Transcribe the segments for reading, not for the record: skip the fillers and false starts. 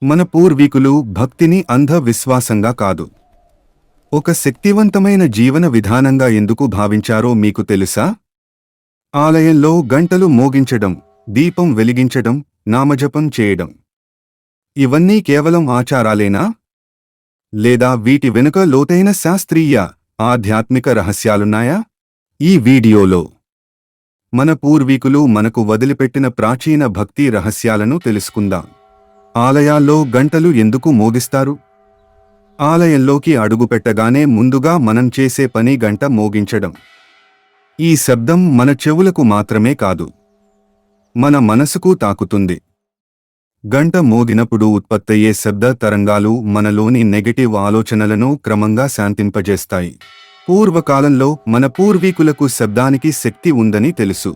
మన పూర్వీకులు భక్తిని అంధ విశ్వాసంగా కాదు, ఒక శక్తివంతమైన జీవన విధానంగా ఎందుకు భావించారో మీకు తెలుసా? ఆలయంలో గంటలు మోగించడం, దీపం వెలిగించడం, నామజపం చేయడం, ఇవన్నీ కేవలం ఆచారాలేనా? లేదా వీటి వెనుక లోతైన శాస్త్రీయ, ఆధ్యాత్మిక రహస్యాలున్నాయా? ఈ వీడియోలో మన పూర్వీకులు మనకు వదిలిపెట్టిన ప్రాచీన భక్తి రహస్యాలను తెలుసుకుందాం. ఆలయాల్లో గంటలు ఎందుకు మోగిస్తారు? ఆలయంలోకి అడుగుపెట్టగానే ముందుగా మనం చేసే పని గంట మోగించడం. ఈ శబ్దం మన చెవులకు మాత్రమే కాదు, మన మనసుకు తాకుతుంది. గంట మోగినప్పుడు ఉత్పత్తయ్యే శబ్ద తరంగాలు మనలోని నెగటివ్ ఆలోచనలను క్రమంగా శాంతింపజేస్తాయి. పూర్వకాలంలో మన పూర్వీకులకు శబ్దానికి శక్తి ఉందని తెలుసు.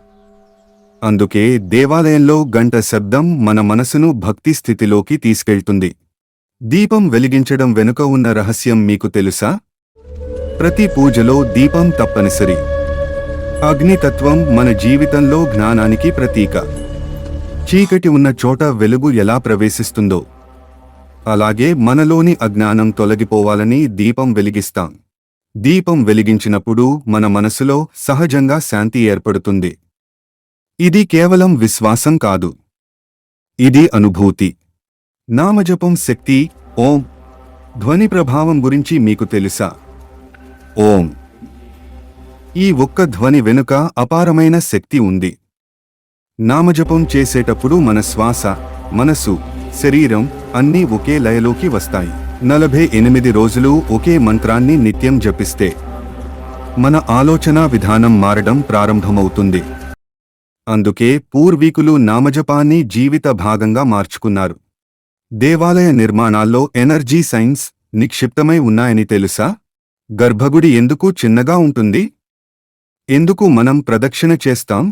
అందుకే దేవాలయంలో గంట శబ్దం మన మనసును భక్తి స్థితిలోకి తీసుకెళ్తుంది. దీపం వెలిగించడం వెనుక ఉన్న రహస్యం మీకు తెలుసా? ప్రతి పూజలో దీపం తప్పనిసరి. అగ్నితత్వం మన జీవితంలో జ్ఞానానికి ప్రతీక. చీకటి ఉన్న చోట వెలుగు ఎలా ప్రవేశిస్తుందో, అలాగే మనలోని అజ్ఞానం తొలగిపోవాలని దీపం వెలిగిస్తాం. దీపం వెలిగించినప్పుడు మన మనసులో సహజంగా శాంతి ఏర్పడుతుంది. ఇది కేవలం విశ్వాసం కాదు, ఇది అనుభూతి. నామజపం శక్తి. ఓం ధ్వని ప్రభావం గురించి మీకు తెలుసా? ఓం ఈ ఒక్క ధ్వని వెనుక అపారమైన శక్తి ఉంది. నామజపం చేసేటప్పుడు మన శ్వాస, మనసు, శరీరం అన్నీ ఒకే లయలోకి వస్తాయి. 48 రోజులు ఒకే మంత్రాన్ని నిత్యం జపిస్తే మన ఆలోచనా విధానం మారడం ప్రారంభమవుతుంది. అందుకే పూర్వీకులు నామజపాన్ని జీవిత భాగంగా మార్చుకున్నారు. దేవాలయ నిర్మాణాల్లో ఎనర్జీ సైన్స్ నిక్షిప్తమై ఉన్నాయని తెలుసా? గర్భగుడి ఎందుకు చిన్నగా ఉంటుంది? ఎందుకు మనం ప్రదక్షిణ చేస్తాం?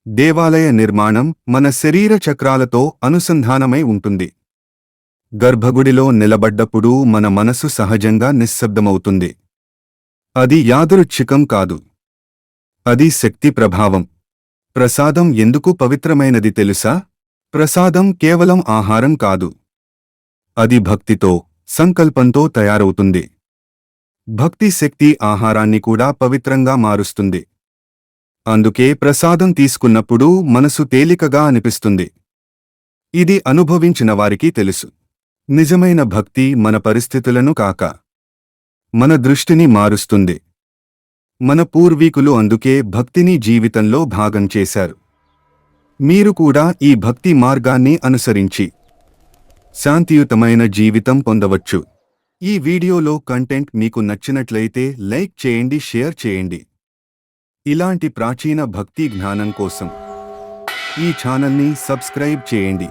దేవాలయ నిర్మాణం మన శరీర చక్రాలతో అనుసంధానమై ఉంటుంది. గర్భగుడిలో నిలబడ్డప్పుడు మన మనసు సహజంగా నిశ్శబ్దమవుతుంది. అది యాదృచ్ఛికం కాదు, అది శక్తి ప్రభావం. ప్రసాదం ఎందుకు పవిత్రమైనది తెలుసా? ప్రసాదం కేవలం ఆహారం కాదు, అది భక్తితో, సంకల్పంతో తయారవుతుంది. భక్తి శక్తి ఆహారాన్ని కూడా పవిత్రంగా మారుస్తుంది. అందుకే ప్రసాదం తీసుకున్నప్పుడు మనసు తేలికగా అనిపిస్తుంది. ఇది అనుభవించిన వారికి తెలుసు. నిజమైన భక్తి మన పరిస్థితులను కాక, మన దృష్టిని మారుస్తుంది. మన పూర్వీకులు అందుకే భక్తిని జీవితంలో భాగం చేశారు. మీరు కూడా ఈ భక్తి మార్గాన్ని అనుసరించి శాంతియుతమైన జీవితం పొందవచ్చు. ఈ వీడియోలో కంటెంట్ మీకు నచ్చినట్లయితే లైక్ చేయండి, షేర్ చేయండి. ఇలాంటి ప్రాచీన భక్తి జ్ఞానం కోసం ఈ ఛానల్ని సబ్స్క్రైబ్ చేయండి.